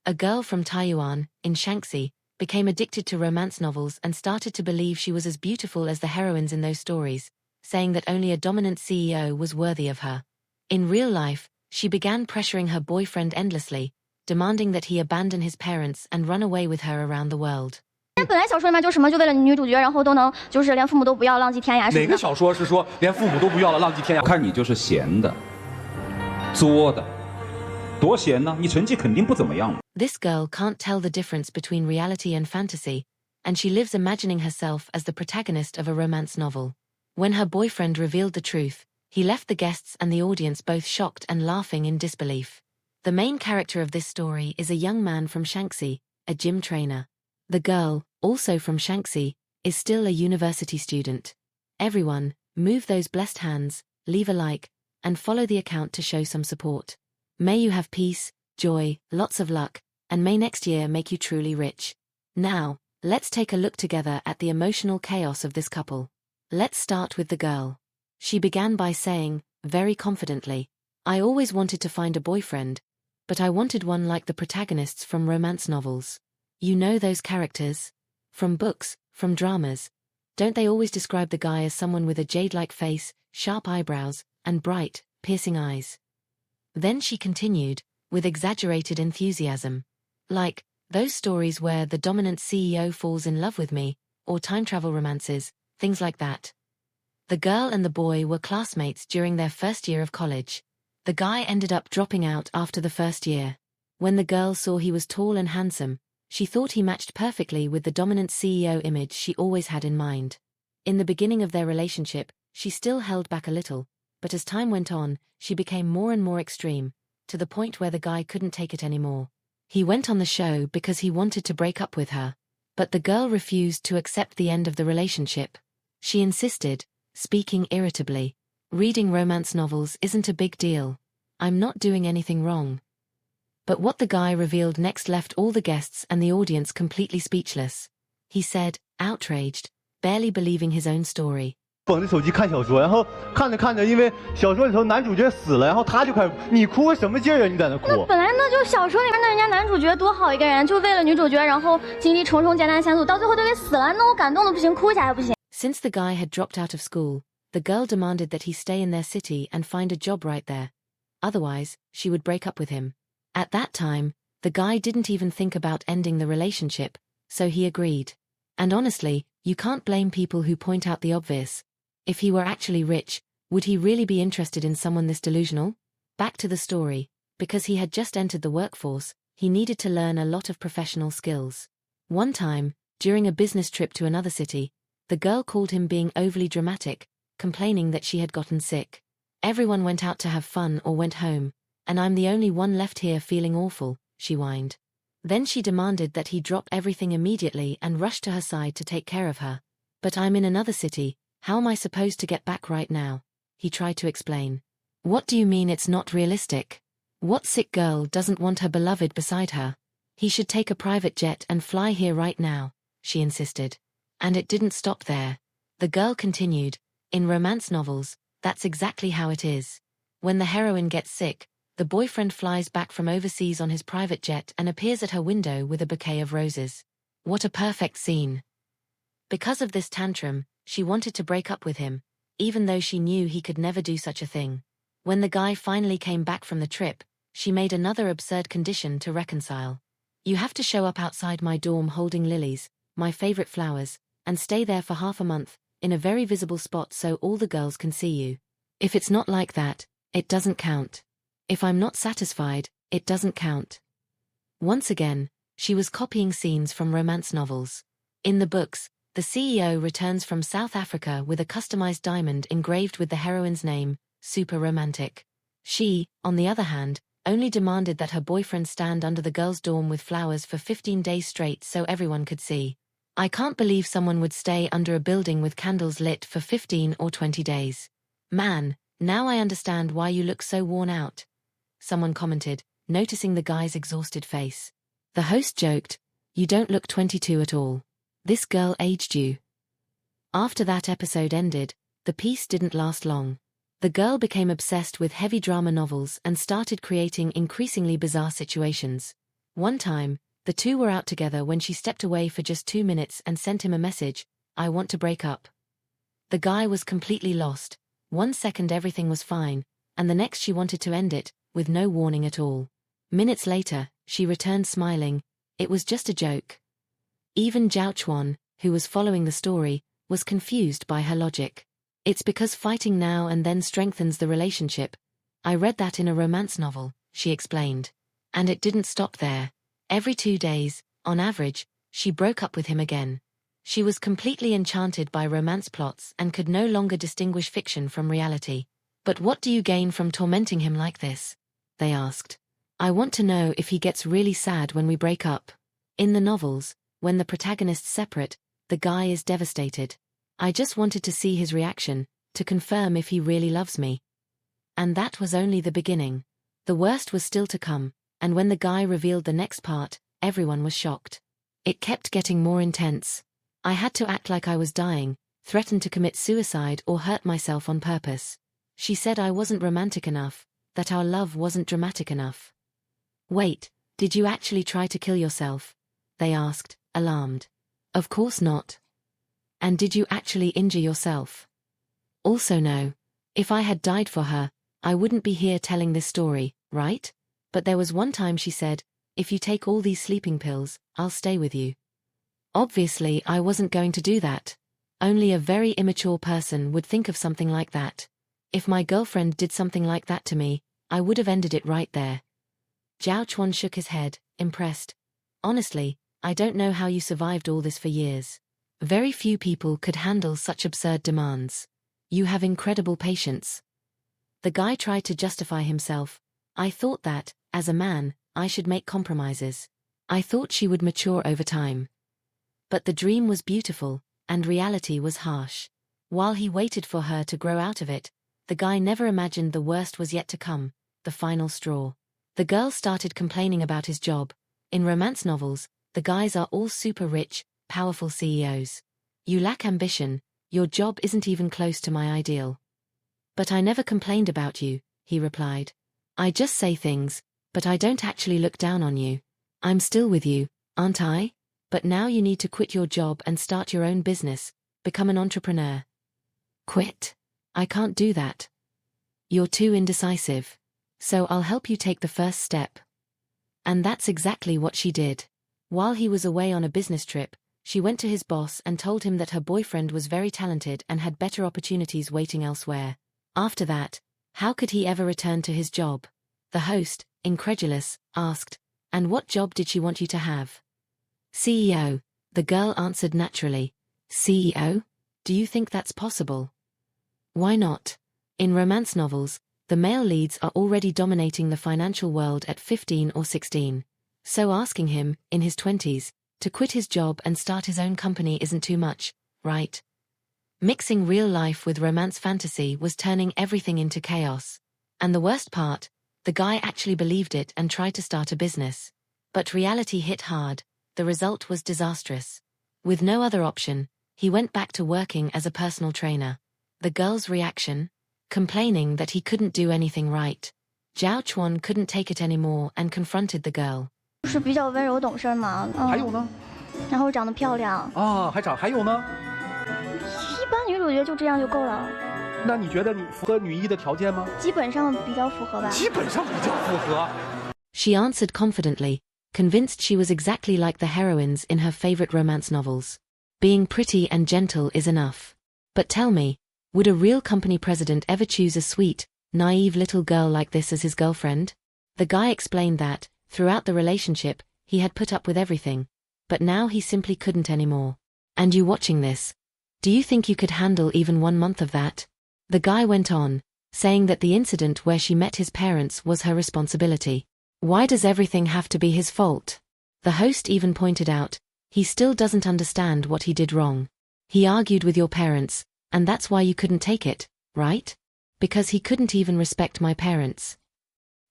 A girl from Taiyuan, in Shanxi, became addicted to romance novels and started to believe she was as beautiful as the heroines in those stories, saying that only a dominant CEO was worthy of her. In real life, she began pressuring her boyfriend endlessly, demanding that he abandon his parents and run away with her around the world. 本来小说里面就什么就为了女主角，然后都能就是连父母都不要，浪迹天涯。哪个小说是说连父母都不要了，浪迹天涯？看你就是闲的、作的，多闲呢？你成绩肯定不怎么样。This girl can't tell the difference between reality and fantasy, and she lives imagining herself as the protagonist of a romance novel. When her boyfriend revealed the truth, he left the guests and the audience both shocked and laughing in disbelief. The main character of this story is a young man from Shanxi, a gym trainer. The girl, also from Shanxi, is still a university student. Everyone, move those blessed hands, leave a like, and follow the account to show some support. May you have peace, joy, lots of luck, and may next year make you truly rich. Now, let's take a look together at the emotional chaos of this couple. Let's start with the girl. She began by saying, very confidently, I always wanted to find a boyfriend, but I wanted one like the protagonists from romance novels. You know those characters? From books, from dramas. Don't they always describe the guy as someone with a jade-like face, sharp eyebrows, and bright, piercing eyes? Then she continued, with exaggerated enthusiasm. Like, those stories where the dominant CEO falls in love with me, or time travel romances, things like that. The girl and the boy were classmates during their first year of college. The guy ended up dropping out after the first year. When the girl saw he was tall and handsome, she thought he matched perfectly with the dominant CEO image she always had in mind. In the beginning of their relationship, she still held back a little, but as time went on, she became more and more extreme, to the point where the guy couldn't take it anymore. He went on the show because he wanted to break up with her, but the girl refused to accept the end of the relationship. She insisted, speaking irritably, reading romance novels isn't a big deal. I'm not doing anything wrong. But what the guy revealed next left all the guests and the audience completely speechless. He said, outraged, barely believing his own story. 捧着手机看小说，然后看着看着，因为小说里头男主角死了，然后他就开始，你哭个什么劲儿啊？你在那哭？那本来那就小说里面那人家男主角多好一个人，就为了女主角，然后经历重重艰难险阻，到最后都给死了，那我感动的不行，哭一下还不行。 Since the guy had dropped out of school, the girl demanded that he stay in their city and find a job right there. Otherwise, she would break up with him. At that time, the guy didn't even think about ending the relationship, so he agreed. And honestly, you can't blame people who point out the obvious. If he were actually rich, would he really be interested in someone this delusional? Back to the story, because he had just entered the workforce, he needed to learn a lot of professional skills. One time, during a business trip to another city, the girl called him being overly dramatic, complaining that she had gotten sick. Everyone went out to have fun or went home, and I'm the only one left here feeling awful, she whined. Then she demanded that he drop everything immediately and rush to her side to take care of her. But I'm in another city, how am I supposed to get back right now? He tried to explain. What do you mean it's not realistic? What sick girl doesn't want her beloved beside her? He should take a private jet and fly here right now, she insisted. And it didn't stop there. The girl continued, in romance novels, that's exactly how it is. When the heroine gets sick, the boyfriend flies back from overseas on his private jet and appears at her window with a bouquet of roses. What a perfect scene. Because of this tantrum, she wanted to break up with him, even though she knew he could never do such a thing. When the guy finally came back from the trip, she made another absurd condition to reconcile. You have to show up outside my dorm holding lilies, my favorite flowers, and stay there for half a month, in a very visible spot so all the girls can see you. If it's not like that, it doesn't count. If I'm not satisfied, it doesn't count. Once again, she was copying scenes from romance novels. In the books, the CEO returns from South Africa with a customized diamond engraved with the heroine's name, super romantic. She, on the other hand, only demanded that her boyfriend stand under the girl's dorm with flowers for 15 days straight so everyone could see. I can't believe someone would stay under a building with candles lit for 15 or 20 days. Man, now I understand why you look so worn out. Someone commented, noticing the guy's exhausted face. The host joked, you don't look 22 at all. This girl aged you. After that episode ended, the piece didn't last long. The girl became obsessed with heavy drama novels and started creating increasingly bizarre situations. One time, the two were out together when she stepped away for just 2 minutes and sent him a message, "I want to break up." The guy was completely lost. 1 second everything was fine, and the next she wanted to end it, with no warning at all. Minutes later, she returned smiling, "It was just a joke." Even Zhao Chuan, who was following the story, was confused by her logic. "It's because fighting now and then strengthens the relationship. I read that in a romance novel," she explained. And it didn't stop there. Every 2 days, on average, she broke up with him again. She was completely enchanted by romance plots and could no longer distinguish fiction from reality. "But what do you gain from tormenting him like this?" they asked. "I want to know if he gets really sad when we break up." In the novels, when the protagonists separate, the guy is devastated. "I just wanted to see his reaction, to confirm if he really loves me." And that was only the beginning. The worst was still to come, and when the guy revealed the next part, everyone was shocked. It kept getting more intense. "I had to act like I was dying, threatened to commit suicide or hurt myself on purpose. She said I wasn't romantic enough, that our love wasn't dramatic enough." "Wait, did you actually try to kill yourself?" they asked, alarmed. "Of course not." "And did you actually injure yourself?" "Also no. If I had died for her, I wouldn't be here telling this story, right? But there was one time she said, 'If you take all these sleeping pills, I'll stay with you.' Obviously, I wasn't going to do that. Only a very immature person would think of something like that. If my girlfriend did something like that to me, I would have ended it right there." Zhao Chuan shook his head, impressed. "Honestly, I don't know how you survived all this for years. Very few people could handle such absurd demands. You have incredible patience." The guy tried to justify himself. "I thought that, as a man, I should make compromises. I thought she would mature over time." But the dream was beautiful, and reality was harsh. While he waited for her to grow out of it, the guy never imagined the worst was yet to come, the final straw. The girl started complaining about his job. In romance novels, the guys are all super rich, powerful CEOs. "You lack ambition, your job isn't even close to my ideal." "But I never complained about you," he replied. "I just say things, but I don't actually look down on you. I'm still with you, aren't I? But now you need to quit your job and start your own business, become an entrepreneur." "Quit? I can't do that. You're too indecisive. So I'll help you take the first step." And that's exactly what she did. While he was away on a business trip, she went to his boss and told him that her boyfriend was very talented and had better opportunities waiting elsewhere. After that, how could he ever return to his job? The host, incredulous, asked, "And what job did she want you to have?" "CEO," the girl answered naturally. "CEO? Do you think that's possible?" "Why not? In romance novels, the male leads are already dominating the financial world at 15 or 16. So asking him, in his 20s, to quit his job and start his own company isn't too much, right?" Mixing real life with romance fantasy was turning everything into chaos. And the worst part, the guy actually believed it and tried to start a business. But reality hit hard. The result was disastrous. With no other option, he went back to working as a personal trainer. The girl's reaction? Complaining that he couldn't do anything right. Zhao Chuan couldn't take it anymore and confronted the girl. 是比较温柔懂事嘛，还有呢？然后长得漂亮，啊，还有呢？一般女主角就这样就够了，那你觉得你符合女一的条件吗？基本上比较符合吧。基本上比较符合。She answered confidently, convinced she was exactly like the heroines in her favorite romance novels. Being pretty and gentle is enough. But tell me, would a real company president ever choose a sweet, naive little girl like this as his girlfriend? The guy explained that, throughout the relationship, he had put up with everything. But now he simply couldn't anymore. "And you watching this? Do you think you could handle even 1 month of that?" The guy went on, saying that the incident where she met his parents was her responsibility. Why does everything have to be his fault? The host even pointed out, he still doesn't understand what he did wrong. He argued with your parents, and that's why you couldn't take it, right? Because he couldn't even respect my parents.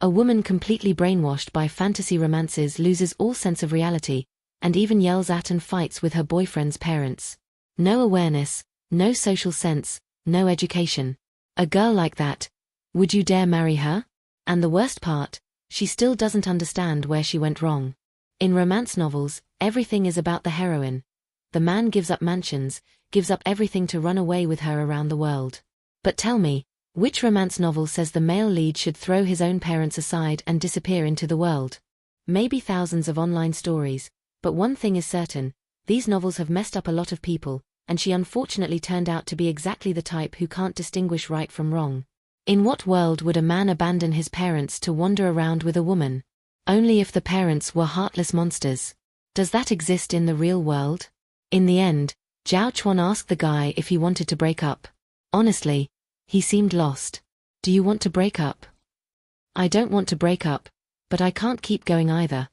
A woman completely brainwashed by fantasy romances loses all sense of reality, and even yells at and fights with her boyfriend's parents. No awareness, no social sense, no education. A girl like that, would you dare marry her? And the worst part, she still doesn't understand where she went wrong. In romance novels, everything is about the heroine. The man gives up mansions, gives up everything to run away with her around the world. But tell me, which romance novel says the male lead should throw his own parents aside and disappear into the world? Maybe thousands of online stories, but one thing is certain, these novels have messed up a lot of people, and she unfortunately turned out to be exactly the type who can't distinguish right from wrong. In what world would a man abandon his parents to wander around with a woman? Only if the parents were heartless monsters. Does that exist in the real world? In the end, Zhao Chuan asked the guy if he wanted to break up. Honestly, he seemed lost. Do you want to break up? I don't want to break up, but I can't keep going either.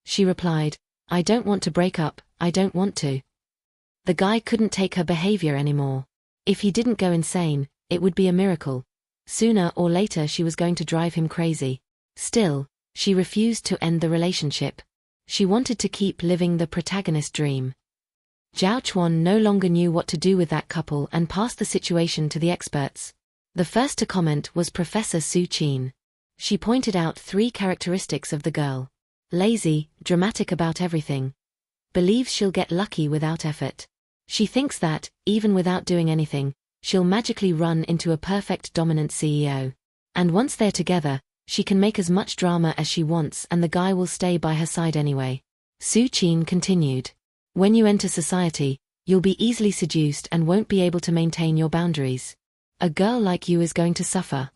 She replied, I don't want to break up, I don't want to. The guy couldn't take her behavior anymore. If he didn't go insane, it would be a miracle. Sooner or later she was going to drive him crazy. Still, she refused to end the relationship. She wanted to keep living the protagonist dream. Zhao Chuan no longer knew what to do with that couple and passed the situation to the experts. The first to comment was Professor Su Qin. She pointed out 3 characteristics of the girl. Lazy, dramatic about everything. Believes she'll get lucky without effort. She thinks that, even without doing anything, she'll magically run into a perfect dominant CEO. And once they're together, she can make as much drama as she wants and the guy will stay by her side anyway. Su Qin continued. When you enter society, you'll be easily seduced and won't be able to maintain your boundaries. A girl like you is going to suffer.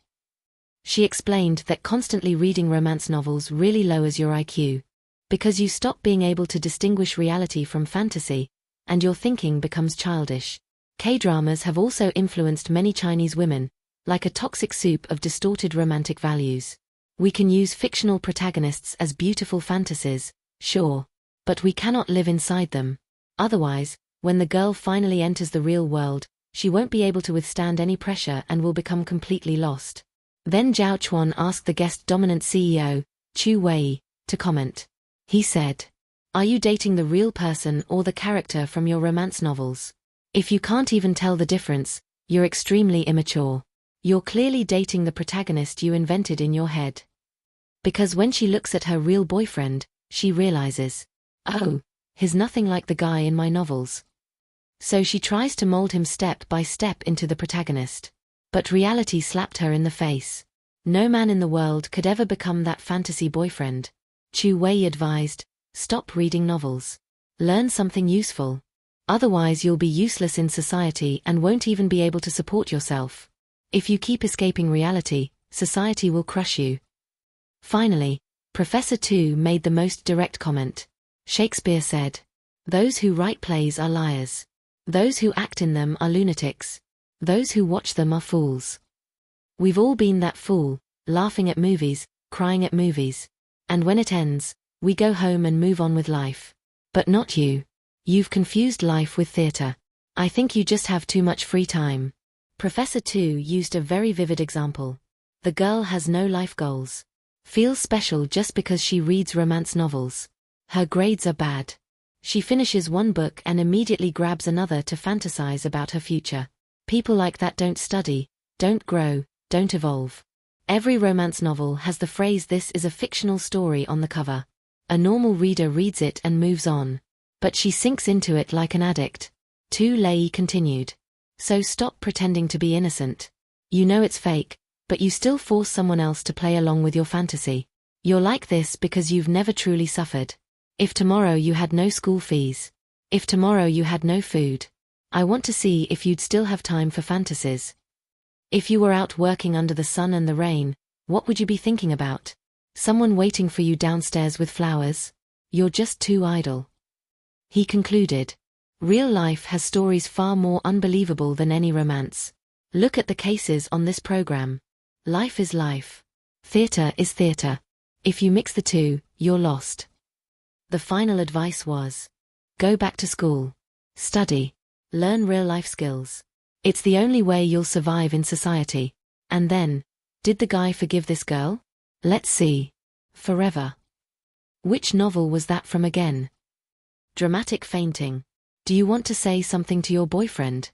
She explained that constantly reading romance novels really lowers your IQ. Because you stop being able to distinguish reality from fantasy, and your thinking becomes childish. K-dramas have also influenced many Chinese women, like a toxic soup of distorted romantic values. We can use fictional protagonists as beautiful fantasies, sure. But we cannot live inside them. Otherwise, when the girl finally enters the real world, she won't be able to withstand any pressure and will become completely lost. Then Zhao Chuan asked the guest dominant CEO, Chu Wei, to comment. He said, are you dating the real person or the character from your romance novels? If you can't even tell the difference, you're extremely immature. You're clearly dating the protagonist you invented in your head. Because when she looks at her real boyfriend, she realizes, oh, he's nothing like the guy in my novels. So she tries to mold him step by step into the protagonist. But reality slapped her in the face. No man in the world could ever become that fantasy boyfriend. Chu Wei advised, stop reading novels. Learn something useful. Otherwise you'll be useless in society and won't even be able to support yourself. If you keep escaping reality, society will crush you. Finally, Professor Tu made the most direct comment. Shakespeare said, those who write plays are liars. Those who act in them are lunatics. Those who watch them are fools. We've all been that fool, laughing at movies, crying at movies. And when it ends, we go home and move on with life. But not you. You've confused life with theater. I think you just have too much free time. Professor Tu used a very vivid example. The girl has no life goals. Feels special just because she reads romance novels. Her grades are bad. She finishes one book and immediately grabs another to fantasize about her future. People like that don't study, don't grow, don't evolve. Every romance novel has the phrase "this is a fictional story" on the cover. A normal reader reads it and moves on. But she sinks into it like an addict. Tu Lei continued. So stop pretending to be innocent. You know it's fake, but you still force someone else to play along with your fantasy. You're like this because you've never truly suffered. If tomorrow you had no school fees. If tomorrow you had no food. I want to see if you'd still have time for fantasies. If you were out working under the sun and the rain, what would you be thinking about? Someone waiting for you downstairs with flowers? You're just too idle. He concluded. Real life has stories far more unbelievable than any romance. Look at the cases on this program. Life is life. Theater is theater. If you mix the two, you're lost. The final advice was, go back to school. Study. Learn real-life skills. It's the only way you'll survive in society. And then, did the guy forgive this girl? Let's see. Forever. Which novel was that from again? Dramatic fainting. Do you want to say something to your boyfriend?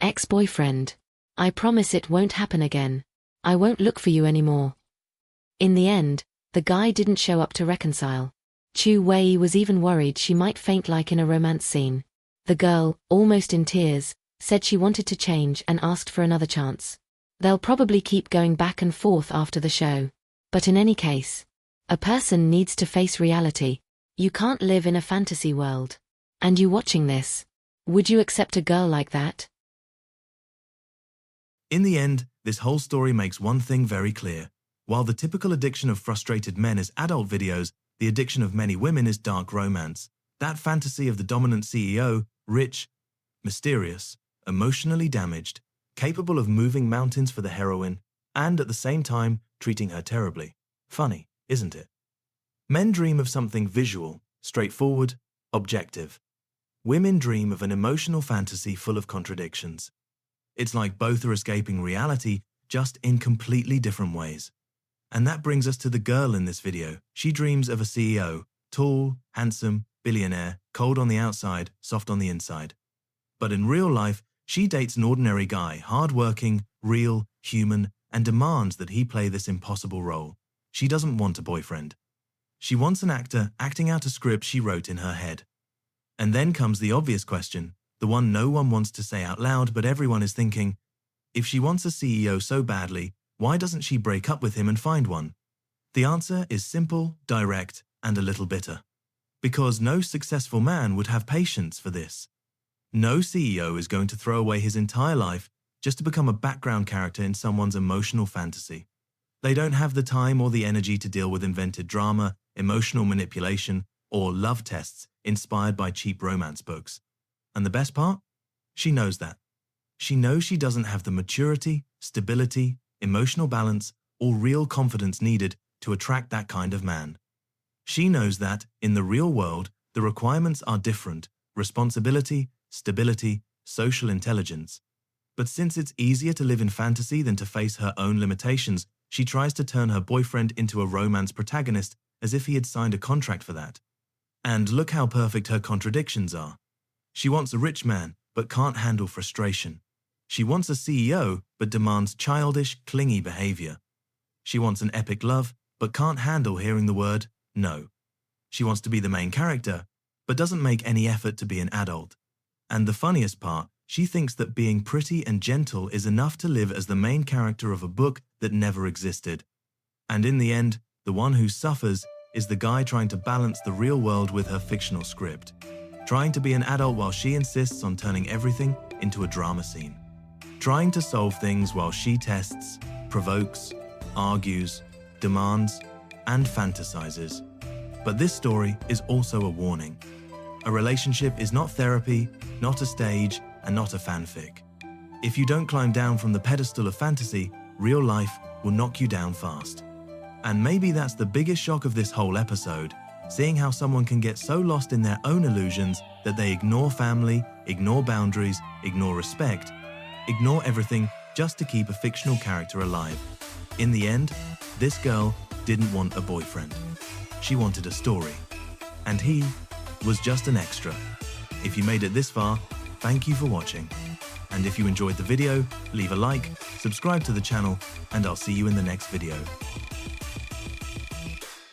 Ex-boyfriend. I promise it won't happen again. I won't look for you anymore. In the end, the guy didn't show up to reconcile. Chu Wei was even worried she might faint like in a romance scene. The girl, almost in tears, said she wanted to change and asked for another chance. They'll probably keep going back and forth after the show. But in any case, a person needs to face reality. You can't live in a fantasy world. And you watching this, would you accept a girl like that? In the end, this whole story makes one thing very clear. While the typical addiction of frustrated men is adult videos, the addiction of many women is dark romance. That fantasy of the dominant CEO, rich, mysterious, emotionally damaged, capable of moving mountains for the heroine, and at the same time treating her terribly. Funny, isn't it? Men dream of something visual, straightforward, objective. Women dream of an emotional fantasy full of contradictions. It's like both are escaping reality, just in completely different ways. And that brings us to the girl in this video. She dreams of a CEO, tall, handsome, billionaire, cold on the outside, soft on the inside. But in real life, she dates an ordinary guy, hardworking, real, human, and demands that he play this impossible role. She doesn't want a boyfriend. She wants an actor acting out a script she wrote in her head. And then comes the obvious question, the one no one wants to say out loud but everyone is thinking, if she wants a CEO so badly, why doesn't she break up with him and find one? The answer is simple, direct, and a little bitter. Because no successful man would have patience for this. No CEO is going to throw away his entire life just to become a background character in someone's emotional fantasy. They don't have the time or the energy to deal with invented drama, emotional manipulation, or love tests inspired by cheap romance books. And the best part? She knows that. She knows she doesn't have the maturity, stability, emotional balance, or real confidence needed to attract that kind of man. She knows that, in the real world, the requirements are different: responsibility, stability, social intelligence. But since it's easier to live in fantasy than to face her own limitations, she tries to turn her boyfriend into a romance protagonist as if he had signed a contract for that. And look how perfect her contradictions are. She wants a rich man, but can't handle frustration. She wants a CEO, but demands childish, clingy behavior. She wants an epic love, but can't handle hearing the word no. She wants to be the main character, but doesn't make any effort to be an adult. And the funniest part, she thinks that being pretty and gentle is enough to live as the main character of a book that never existed. And in the end, the one who suffers is the guy trying to balance the real world with her fictional script. Trying to be an adult while she insists on turning everything into a drama scene. Trying to solve things while she tests, provokes, argues, demands, and fantasizes. But this story is also a warning. A relationship is not therapy, not a stage, and not a fanfic. If you don't climb down from the pedestal of fantasy, real life will knock you down fast. And maybe that's the biggest shock of this whole episode, seeing how someone can get so lost in their own illusions that they ignore family, ignore boundaries, ignore respect, ignore everything just to keep a fictional character alive. In the end, this girl didn't want a boyfriend. She wanted a story. And he was just an extra. If you made it this far, thank you for watching. And if you enjoyed the video, leave a like, subscribe to the channel, and I'll see you in the next video.